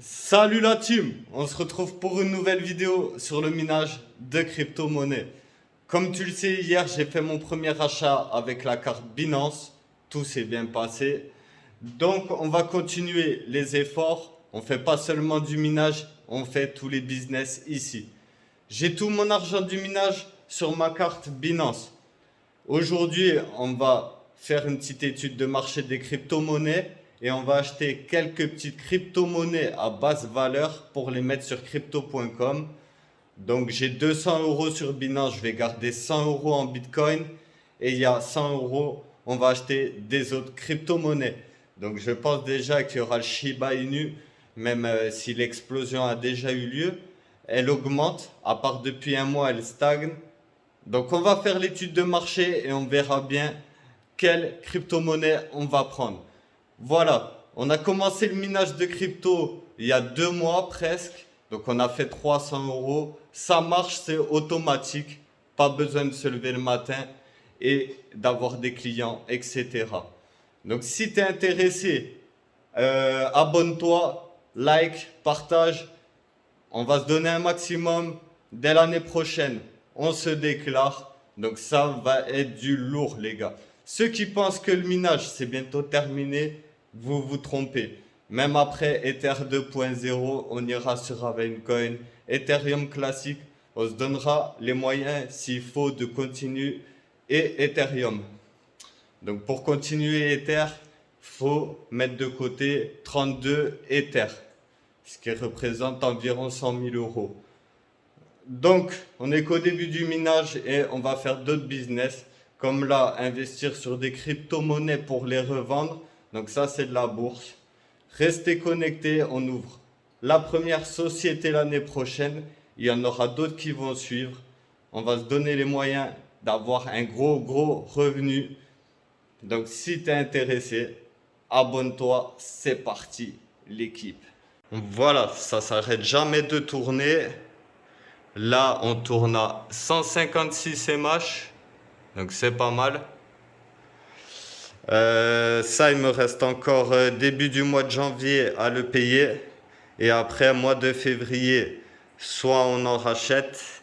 Salut la team, on se retrouve pour une nouvelle vidéo sur le minage de crypto-monnaies. Comme tu le sais, hier j'ai fait mon premier achat avec la carte Binance, tout s'est bien passé. Donc on va continuer les efforts, on fait pas seulement du minage, on fait tous les business ici. J'ai tout mon argent du minage sur ma carte Binance. Aujourd'hui, on va faire une petite étude de marché des crypto-monnaies et on va acheter quelques petites crypto-monnaies à basse valeur pour les mettre sur crypto.com. Donc j'ai 200 euros sur Binance, je vais garder 100 euros en Bitcoin et il y a 100 euros, on va acheter des autres crypto-monnaies. Donc je pense déjà qu'il y aura le Shiba Inu, même si l'explosion a déjà eu lieu. Elle augmente, à part depuis un mois, elle stagne. Donc on va faire l'étude de marché et on verra bien quelle crypto-monnaie on va prendre. Voilà, on a commencé le minage de crypto il y a 2 mois presque. Donc on a fait 300 euros. Ça marche, c'est automatique. Pas besoin de se lever le matin et d'avoir des clients, etc. Donc si tu es intéressé, abonne-toi, like, partage. On va se donner un maximum. Dès l'année prochaine, on se déclare. Donc ça va être du lourd, les gars. Ceux qui pensent que le minage, c'est bientôt terminé, vous vous trompez. Même après Ether 2.0, on ira sur Ravencoin, Ethereum classique. On se donnera les moyens, s'il faut, de continuer et Ethereum. Donc pour continuer Ether, faut mettre de côté 32 Ether, ce qui représente environ 100 000 euros. Donc, on est qu'au début du minage et on va faire d'autres business, comme là, investir sur des crypto-monnaies pour les revendre. Donc ça, c'est de la bourse. Restez connectés, on ouvre la première société l'année prochaine. Il y en aura d'autres qui vont suivre. On va se donner les moyens d'avoir un gros revenu. Donc, si tu es intéressé, abonne-toi, c'est parti, l'équipe. Voilà, ça s'arrête jamais de tourner. Là, on tourne à 156 mH, donc c'est pas mal. Ça, il me reste encore début du mois de janvier à le payer. Et après, mois de février, soit on en rachète,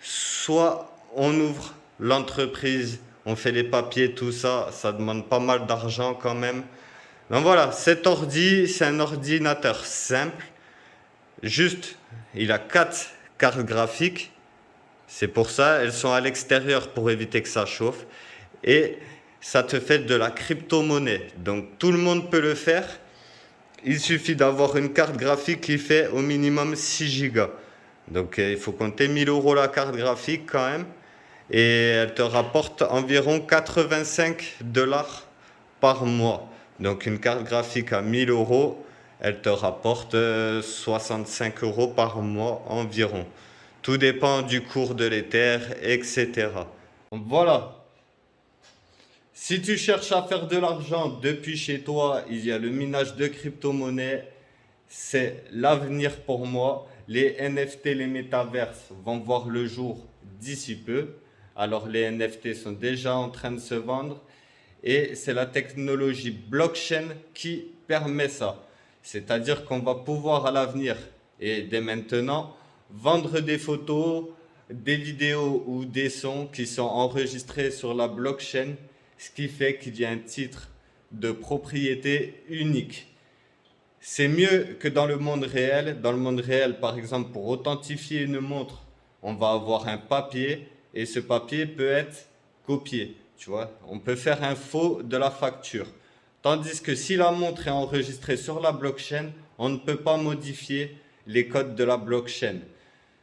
soit on ouvre l'entreprise, on fait les papiers, tout ça. Ça demande pas mal d'argent quand même. Donc voilà, cet ordi, c'est un ordinateur simple. Juste, il a 4 cartes graphiques. C'est pour ça, elles sont à l'extérieur pour éviter que ça chauffe. Et ça te fait de la crypto-monnaie. Donc tout le monde peut le faire. Il suffit d'avoir une carte graphique qui fait au minimum 6 Go. Donc il faut compter 1000 euros la carte graphique quand même. Et elle te rapporte environ 85 dollars par mois. Donc une carte graphique à 1000 euros, elle te rapporte 65 euros par mois environ. Tout dépend du cours de l'Ether, etc. Voilà. Si tu cherches à faire de l'argent depuis chez toi, il y a le minage de crypto-monnaies. C'est l'avenir pour moi. Les NFT, les métaverses vont voir le jour d'ici peu. Alors les NFT sont déjà en train de se vendre. Et c'est la technologie blockchain qui permet ça. C'est-à-dire qu'on va pouvoir à l'avenir et dès maintenant vendre des photos, des vidéos ou des sons qui sont enregistrés sur la blockchain, ce qui fait qu'il y a un titre de propriété unique. C'est mieux que dans le monde réel. Dans le monde réel, par exemple, pour authentifier une montre, on va avoir un papier et ce papier peut être copié. Tu vois, on peut faire un faux de la facture. Tandis que si la montre est enregistrée sur la blockchain, on ne peut pas modifier les codes de la blockchain.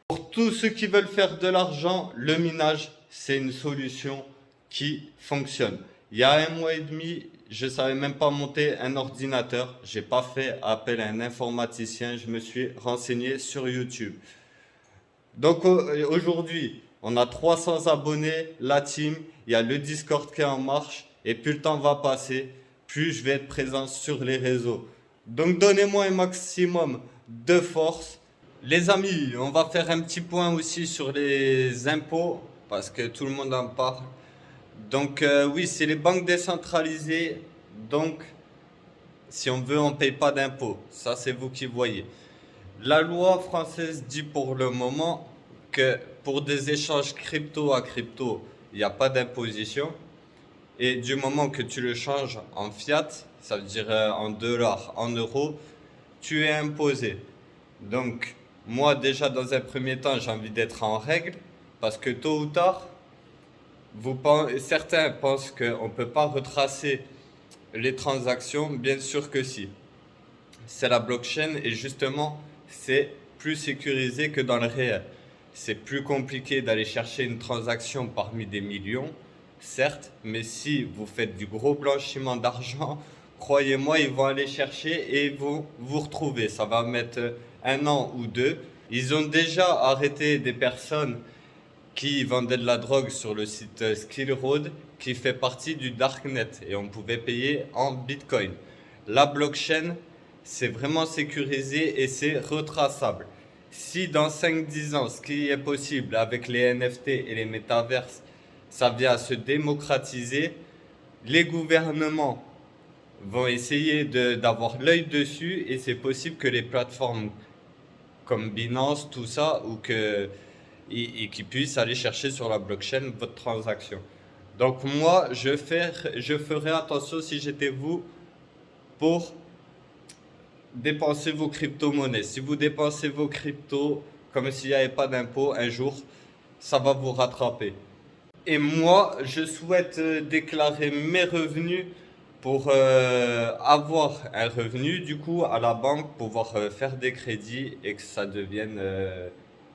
Pour tous ceux qui veulent faire de l'argent, le minage, c'est une solution qui fonctionne. Il y a un mois et demi, je ne savais même pas monter un ordinateur. Je n'ai pas fait appel à un informaticien. Je me suis renseigné sur YouTube. Donc aujourd'hui, on a 300 abonnés, la team. Il y a le Discord qui est en marche. Et plus le temps va passer, plus je vais être présent sur les réseaux. Donc donnez-moi un maximum de force. Les amis, on va faire un petit point aussi sur les impôts, parce que tout le monde en parle. Donc oui, c'est les banques décentralisées. Donc Si on veut, on ne paye pas d'impôts. Ça, c'est vous qui voyez. La loi française dit pour le moment que pour des échanges crypto à crypto, il n'y a pas d'imposition. Et du moment que tu le changes en fiat, ça veut dire en dollars, en euros, tu es imposé. Donc, moi, déjà, dans un premier temps, j'ai envie d'être en règle parce que tôt ou tard, certains pensent qu'on ne peut pas retracer les transactions. Bien sûr que si. C'est la blockchain et justement, c'est plus sécurisé que dans le réel. C'est plus compliqué d'aller chercher une transaction parmi des millions, certes, mais si vous faites du gros blanchiment d'argent, croyez-moi, ils vont aller chercher et vont vous retrouver. Ça va mettre 1 an ou 2. Ils ont déjà arrêté des personnes qui vendaient de la drogue sur le site Skill Road, qui fait partie du Darknet, et on pouvait payer en Bitcoin. La blockchain, c'est vraiment sécurisé et c'est retraçable. Si dans 5-10 ans, ce qui est possible avec les NFT et les métaverses, ça vient à se démocratiser, les gouvernements vont essayer d'avoir l'œil dessus et c'est possible que les plateformes comme Binance, tout ça, et qui puissent aller chercher sur la blockchain votre transaction. Donc moi, je ferais attention si j'étais vous pour dépenser vos crypto-monnaies. Si vous dépensez vos cryptos comme s'il n'y avait pas d'impôt, un jour, ça va vous rattraper. Et moi, je souhaite déclarer mes revenus pour avoir un revenu, du coup, à la banque, pouvoir faire des crédits et que ça devienne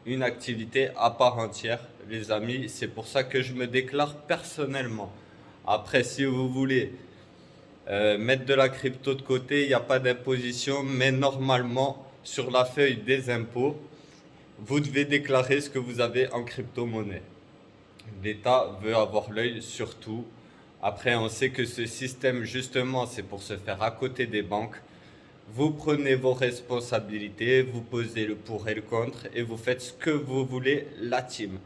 une activité à part entière, les amis. C'est pour ça que je me déclare personnellement. Après, si vous voulez mettre de la crypto de côté, il n'y a pas d'imposition, mais normalement, sur la feuille des impôts, vous devez déclarer ce que vous avez en crypto-monnaie. L'État veut avoir l'œil sur tout. Après, on sait que ce système, justement, c'est pour se faire à côté des banques. Vous prenez vos responsabilités, vous posez le pour et le contre et vous faites ce que vous voulez, la team.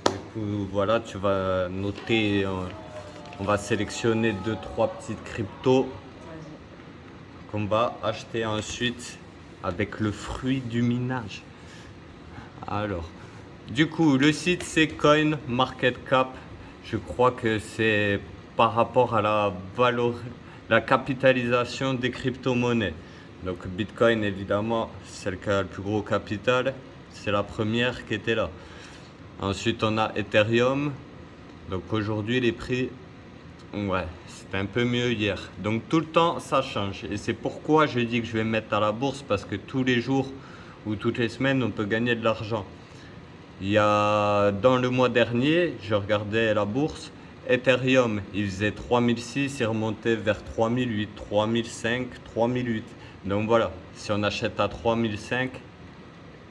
Du coup, voilà, tu vas noter, on va sélectionner 2-3 petites cryptos qu'on va acheter ensuite avec le fruit du minage. Alors, du coup, le site c'est CoinMarketCap. Je crois que c'est par rapport à la capitalisation des crypto-monnaies. Donc Bitcoin, évidemment, celle qui a le plus gros capital, c'est la première qui était là. Ensuite, on a Ethereum. Donc aujourd'hui, les prix, ouais, c'était un peu mieux hier. Donc tout le temps, ça change. Et c'est pourquoi je dis que je vais me mettre à la bourse, parce que tous les jours ou toutes les semaines, on peut gagner de l'argent. Il y a, dans le mois dernier, je regardais la bourse, Ethereum, il faisait 3006, il remontait vers 3008, 3005, 3008. Donc voilà, si on achète à 3005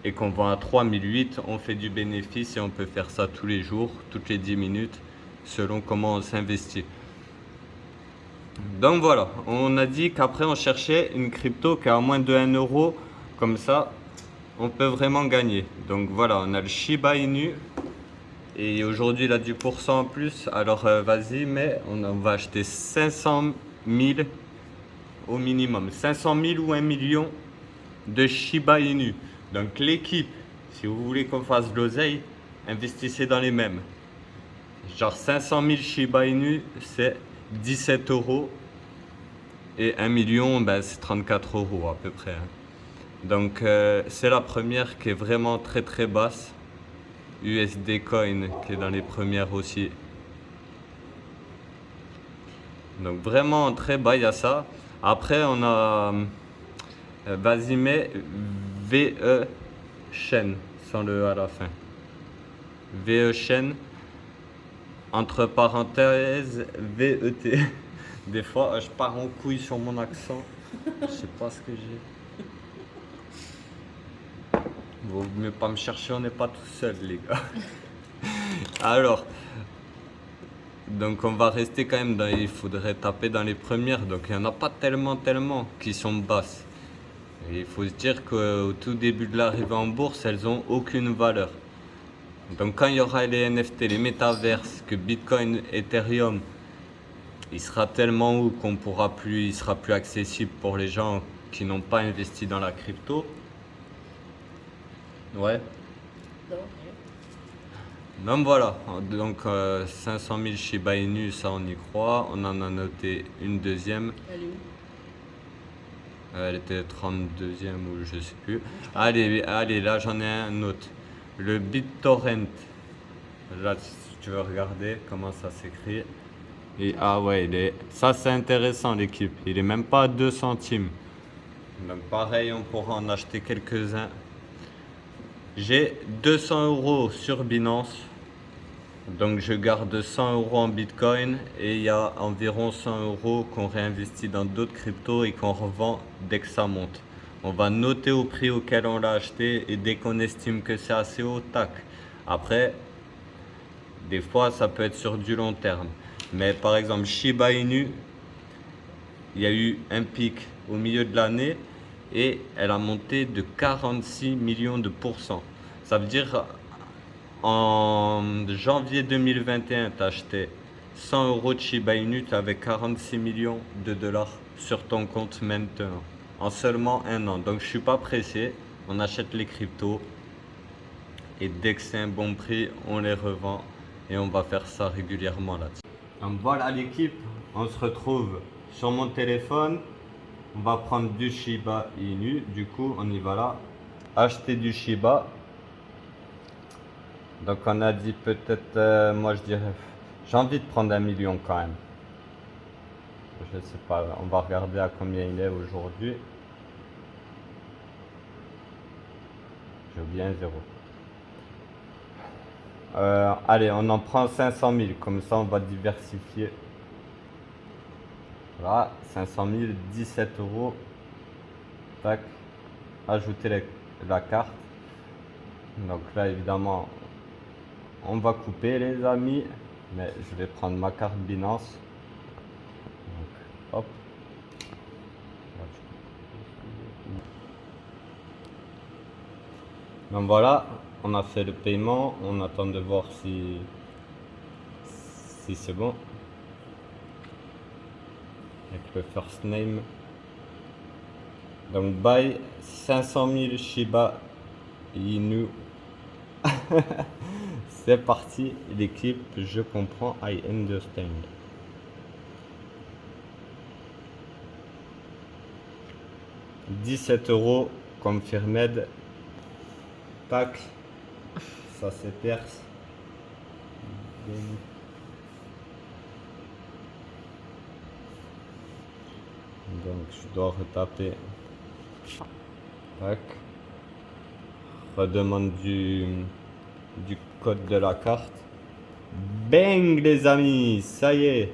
et qu'on vend à 3008, on fait du bénéfice et on peut faire ça tous les jours, toutes les 10 minutes, selon comment on s'investit. Donc voilà, on a dit qu'après on cherchait une crypto qui a à moins de 1 euro, comme ça on peut vraiment gagner. Donc voilà, on a le Shiba Inu et aujourd'hui il a 10% en plus. Alors vas-y, mais on va acheter 500 000 au minimum, 500 000 ou 1 million de Shiba Inu. Donc l'équipe, si vous voulez qu'on fasse de l'oseille, investissez dans les mêmes. Genre 500 000 Shiba Inu, c'est 17 euros et 1 million, ben, c'est 34 euros à peu près. Donc c'est la première qui est vraiment très très basse. USD Coin qui est dans les premières aussi. Donc vraiment très bas, il y a ça. Après on a vas-y, mais VE Chain sans le E à la fin. VE Chain entre parenthèses VET. Des fois je pars en couille sur mon accent. Je sais pas ce que j'ai. Vaut mieux pas me chercher, on n'est pas tout seul les gars. Alors, donc on va rester quand même il faudrait taper dans les premières, donc il n'y en a pas tellement qui sont basses. Et il faut se dire qu'au tout début de l'arrivée en bourse, elles n'ont aucune valeur. Donc quand il y aura les NFT, les métaverses, que Bitcoin, Ethereum il sera tellement haut qu'on pourra plus, il sera plus accessible pour les gens qui n'ont pas investi dans la crypto. Ouais. Donc voilà, donc 500 000 Shiba Inu, ça on y croit. On en a noté une deuxième. Elle est où? Elle était 32e ou je sais plus. Allez, allez, là j'en ai un autre. Le BitTorrent. Là, si tu veux regarder comment ça s'écrit. Et ah ouais, ça c'est intéressant l'équipe. Il est même pas à 2 centimes. Donc pareil, on pourra en acheter quelques-uns. J'ai 200 € sur Binance. Donc je garde 100 € en Bitcoin et il y a environ 100 € qu'on réinvestit dans d'autres cryptos et qu'on revend dès que ça monte. On va noter au prix auquel on l'a acheté et dès qu'on estime que c'est assez haut, tac. Après, des fois ça peut être sur du long terme. Mais par exemple Shiba Inu, il y a eu un pic au milieu de l'année et elle a monté de 46 millions de pourcents. Ça veut dire en janvier 2021, tu achetais 100 € de Shiba Inu, tu avais 46 millions de dollars sur ton compte maintenant, en seulement un an. Donc je suis pas pressé, on achète les cryptos et dès que c'est un bon prix, on les revend et on va faire ça régulièrement là-dessus. Donc voilà l'équipe, on se retrouve sur mon téléphone. On va prendre du Shiba Inu, du coup on y va là, acheter du Shiba. Donc on a dit peut-être, moi je dirais, j'ai envie de prendre 1 million quand même. Je sais pas, on va regarder à combien il est aujourd'hui. J'ai oublié un zéro. Allez, on en prend 500 000, comme ça on va diversifier. Voilà, 500 000, 17 €. Tac, ajouter la carte. Donc là évidemment, on va couper les amis, mais je vais prendre ma carte Binance. Donc, hop. Donc voilà, on a fait le paiement, on attend de voir si c'est bon. Avec le first name. Donc buy 500 000 Shiba Inu. C'est parti l'équipe, je comprends, I understand. « 17 € confirmed. Tac, ça c'est perse. Donc je dois retaper. Tac. Redemande du code de la carte. Bang les amis, ça y est.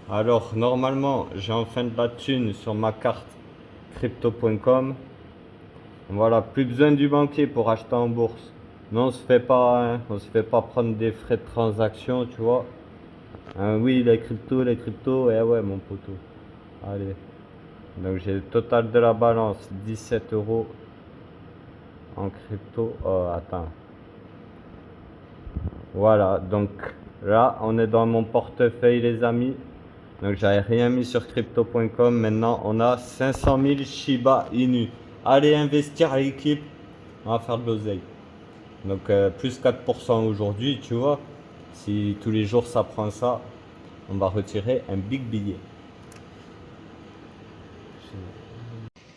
Alors normalement j'ai enfin de la thune sur ma carte crypto.com. Voilà, plus besoin du banquier pour acheter en bourse. Non, on se fait pas, hein, on se fait pas prendre des frais de transaction, tu vois. Oui, les cryptos, eh ouais mon poteau. Allez. Donc j'ai le total de la balance, 17 € en crypto. Oh, attends. Voilà, donc là, on est dans mon portefeuille, les amis. Donc j'avais rien mis sur crypto.com. Maintenant, on a 500 000 Shiba Inu. Allez investir à l'équipe, on va faire de l'oseille. Donc plus 4% aujourd'hui, tu vois. Si tous les jours ça prend ça, on va retirer un big billet.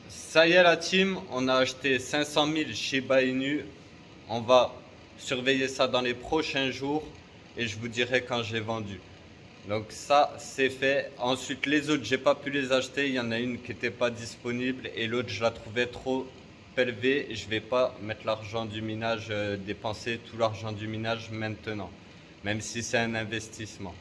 Ça y est la team, on a acheté 500 000 Shiba Inu. On va surveiller ça dans les prochains jours et je vous dirai quand j'ai vendu. Donc ça c'est fait. Ensuite les autres j'ai pas pu les acheter. Il y en a une qui n'était pas disponible et l'autre je la trouvais trop élevée. Je vais pas mettre l'argent du minage, dépenser tout l'argent du minage maintenant, même si c'est un investissement.